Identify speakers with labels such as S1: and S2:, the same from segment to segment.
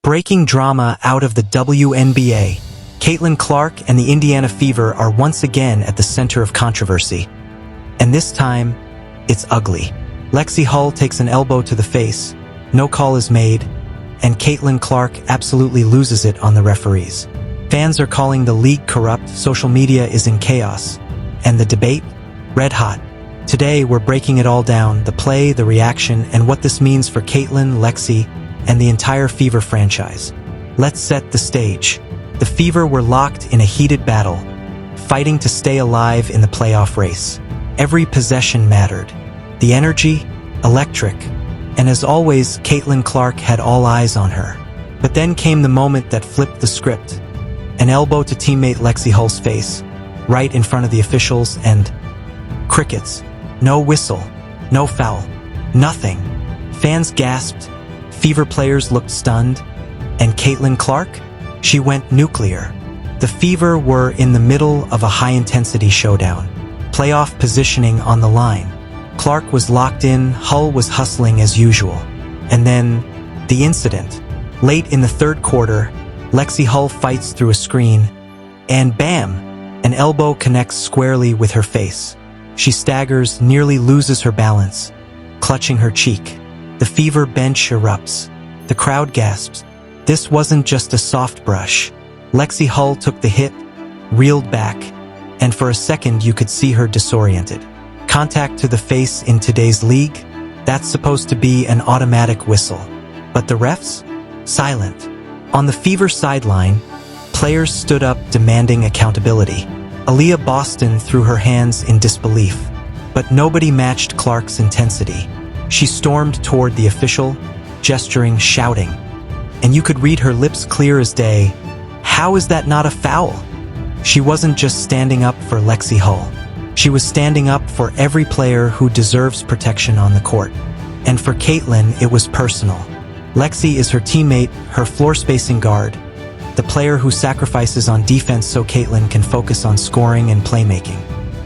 S1: Breaking drama out of the WNBA. Caitlin Clark and the Indiana Fever are once again at the center of controversy. And this time, it's ugly. Lexi Hull takes an elbow to the face, no call is made, and Caitlin Clark absolutely loses it on the referees. Fans are calling the league corrupt, social media is in chaos, and the debate? Red hot. Today, we're breaking it all down, the play, the reaction, and what this means for Caitlin, Lexi, and the entire Fever franchise. Let's set the stage. The Fever were locked in a heated battle, fighting to stay alive in the playoff race. Every possession mattered. The energy, electric, and as always, Caitlin Clark had all eyes on her. But then came the moment that flipped the script. An elbow to teammate Lexi Hull's face, right in front of the officials, and crickets. No whistle, no foul, nothing. Fans gasped, Fever players looked stunned, and Caitlin Clark? She went nuclear. The Fever were in the middle of a high-intensity showdown. Playoff positioning on the line. Clark was locked in, Hull was hustling as usual. And then, the incident. Late in the third quarter, Lexi Hull fights through a screen, and bam! An elbow connects squarely with her face. She staggers, nearly loses her balance, clutching her cheek. The Fever bench erupts. The crowd gasps. This wasn't just a soft brush. Lexi Hull took the hit, reeled back, and for a second you could see her disoriented. Contact to the face in today's league? That's supposed to be an automatic whistle. But the refs? Silent. On the Fever sideline, players stood up demanding accountability. Aaliyah Boston threw her hands in disbelief, but nobody matched Clark's intensity. She stormed toward the official, gesturing, shouting. And you could read her lips clear as day. How is that not a foul? She wasn't just standing up for Lexi Hull. She was standing up for every player who deserves protection on the court. And for Caitlin, it was personal. Lexi is her teammate, her floor-spacing guard, the player who sacrifices on defense so Caitlin can focus on scoring and playmaking.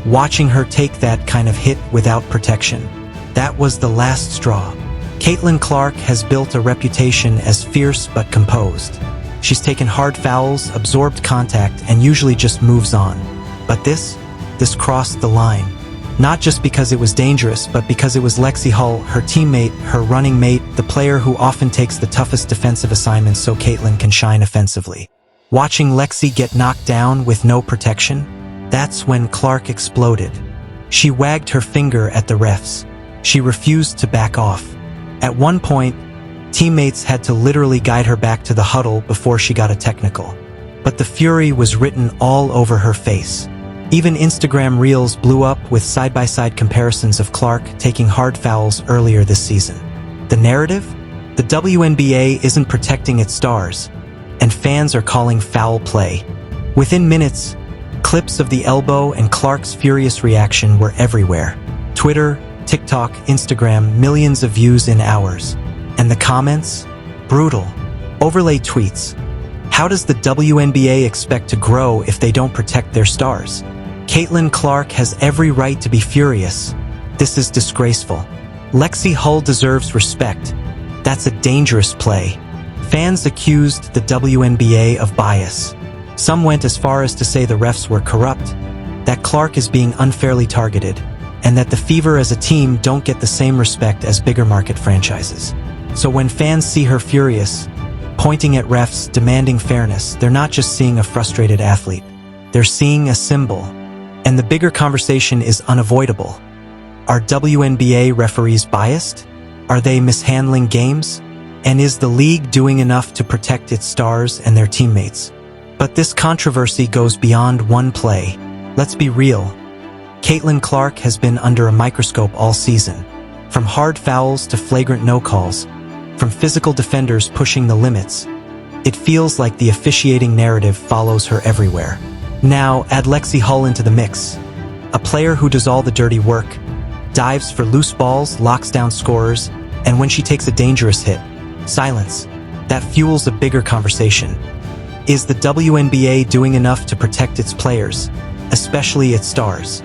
S1: Watching her take that kind of hit without protection, that was the last straw. Caitlin Clark has built a reputation as fierce but composed. She's taken hard fouls, absorbed contact, and usually just moves on. But this crossed the line. Not just because it was dangerous, but because it was Lexi Hull, her teammate, her running mate, the player who often takes the toughest defensive assignments so Caitlin can shine offensively. Watching Lexi get knocked down with no protection, that's when Clark exploded. She wagged her finger at the refs. She refused to back off. At one point, teammates had to literally guide her back to the huddle before she got a technical. But the fury was written all over her face. Even Instagram Reels blew up with side-by-side comparisons of Clark taking hard fouls earlier this season. The narrative? The WNBA isn't protecting its stars, and fans are calling foul play. Within minutes, clips of the elbow and Clark's furious reaction were everywhere. Twitter, TikTok, Instagram, millions of views in hours. And the comments? Brutal. Overlay tweets. How does the WNBA expect to grow if they don't protect their stars? Caitlin Clark has every right to be furious. This is disgraceful. Lexi Hull deserves respect. That's a dangerous play. Fans accused the WNBA of bias. Some went as far as to say the refs were corrupt, that Clark is being unfairly targeted, and that the Fever as a team don't get the same respect as bigger market franchises. So when fans see her furious, pointing at refs, demanding fairness, they're not just seeing a frustrated athlete. They're seeing a symbol. And the bigger conversation is unavoidable. Are WNBA referees biased? Are they mishandling games? And is the league doing enough to protect its stars and their teammates? But this controversy goes beyond one play. Let's be real. Caitlin Clark has been under a microscope all season. From hard fouls to flagrant no-calls, from physical defenders pushing the limits, it feels like the officiating narrative follows her everywhere. Now, add Lexi Hull into the mix. A player who does all the dirty work, dives for loose balls, locks down scorers, and when she takes a dangerous hit, silence. That fuels a bigger conversation. Is the WNBA doing enough to protect its players, especially its stars?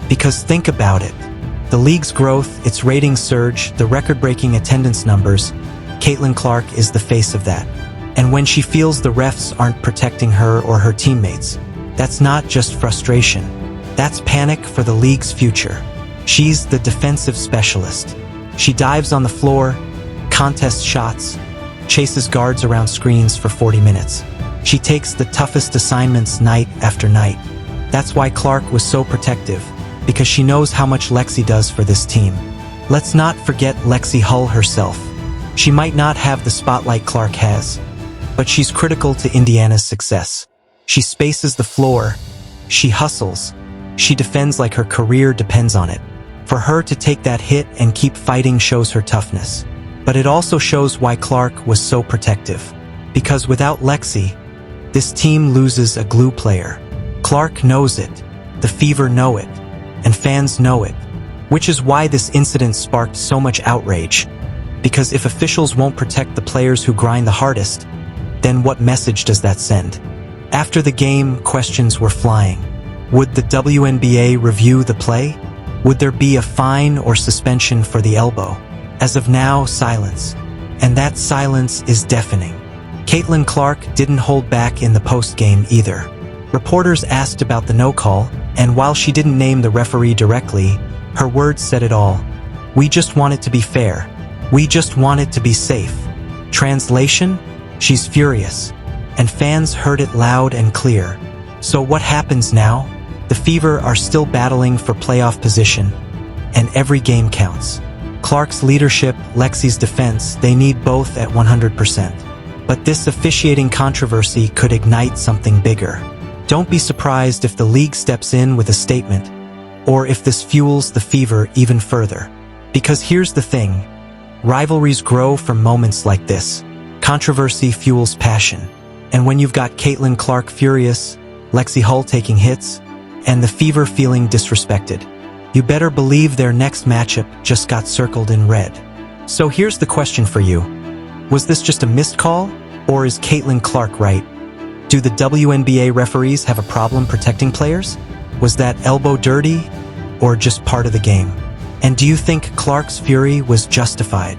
S1: Because think about it. The league's growth, its ratings surge, the record-breaking attendance numbers, Caitlin Clark is the face of that. And when she feels the refs aren't protecting her or her teammates, that's not just frustration. That's panic for the league's future. She's the defensive specialist. She dives on the floor, contests shots, chases guards around screens for 40 minutes. She takes the toughest assignments night after night. That's why Clark was so protective, because she knows how much Lexi does for this team. Let's not forget Lexi Hull herself. She might not have the spotlight Clark has, but she's critical to Indiana's success. She spaces the floor, she hustles, she defends like her career depends on it. For her to take that hit and keep fighting shows her toughness. But it also shows why Clark was so protective. Because without Lexi, this team loses a glue player. Clark knows it, the Fever know it, and fans know it. Which is why this incident sparked so much outrage. Because if officials won't protect the players who grind the hardest, then what message does that send? After the game, questions were flying. Would the WNBA review the play? Would there be a fine or suspension for the elbow? As of now, silence. And that silence is deafening. Caitlin Clark didn't hold back in the post-game either. Reporters asked about the no call, and while she didn't name the referee directly, her words said it all. We just want it to be fair. We just want it to be safe. Translation? She's furious. And fans heard it loud and clear. So what happens now? The Fever are still battling for playoff position, and every game counts. Clark's leadership, Lexi's defense, they need both at 100%. But this officiating controversy could ignite something bigger. Don't be surprised if the league steps in with a statement, or if this fuels the Fever even further. Because here's the thing, rivalries grow from moments like this. Controversy fuels passion. And when you've got Caitlin Clark furious, Lexi Hull taking hits, and the Fever feeling disrespected, you better believe their next matchup just got circled in red. So here's the question for you. Was this just a missed call, or is Caitlin Clark right? Do the WNBA referees have a problem protecting players? Was that elbow dirty, or just part of the game? And do you think Clark's fury was justified?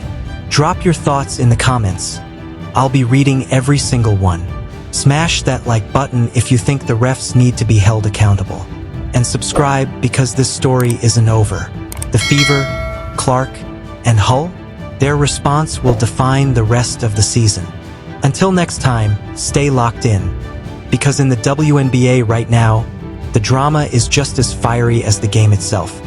S1: Drop your thoughts in the comments. I'll be reading every single one. Smash that like button if you think the refs need to be held accountable. And subscribe because this story isn't over. The Fever, Clark, and Hull, their response will define the rest of the season. Until next time, stay locked in. Because in the WNBA right now, the drama is just as fiery as the game itself.